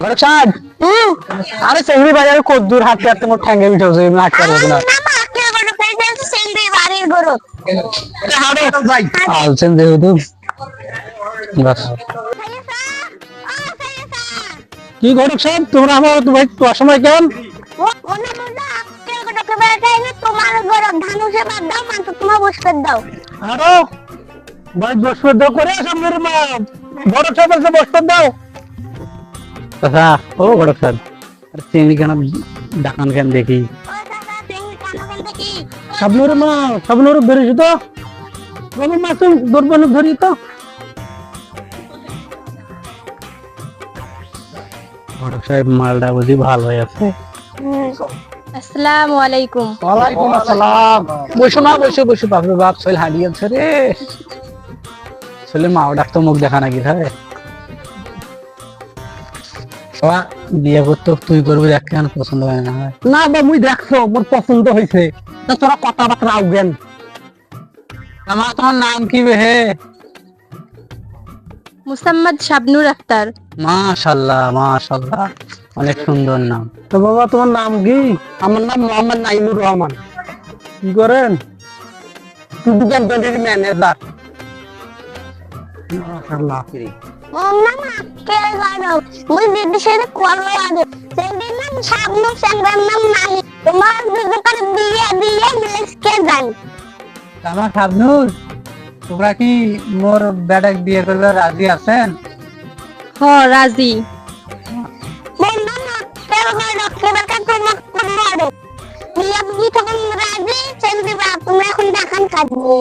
ঘরে সাহেব আরে চেংড়ি বাজারে কত দূর হাঁটতে হাঁটতে মোট ঠ্যাঙ্গে উঠে হচ্ছে হাঁটতে পারবো না আলছেন যেহেতু বাস কি ঘটক সাহেব তোমরা আমার ভাই তো সময় কেন আরো ভাই বসপত দাও করে সামনের মা বড় সাহেব বলছে বসপত দাও দাদা ও ঘটক সাহেব আরে চিংড়ি কেন ডাকান কেন দেখি সামনের মা সামনের বেরিয়েছি তো বাবা মাছ দরবানো ধরি তো ঘটক সাহেব মালটা বুঝি ভালো আছে আসসালামু আলাইকুম। ওয়ালাইকুম আসসালাম বসো না বসে বসে বাপরে বাপ শৈল হারিয়ে আছে রে শৈলের মাও ডাক্তার মুখ দেখা নাকি রে বাবা বিয়ে করতে তুই করবি দেখ কেন পছন্দ হয় না না বা মুই দেখছো মোর পছন্দ হয়েছে তা তোরা কথাবার্তা রাখবেন আমার তোমার নাম কি হে মুসাম্মদ শাবনুর আক্তার। মাশাআল্লাহ মাশাআল্লাহ অনেক সুন্দর নাম তো বাবা তোমার নাম কি আমার নাম মোহাম্মদ নাইমুর রহমান কি করেন টুটু কোম্পানির ম্যানেজার মাশাআল্লাহ আমার শাবনুর তোমরা কি মোর বেটাকে বিয়ে করবে রাজি আছেন হ রাজি। তুমি এখন দেখান কাটবো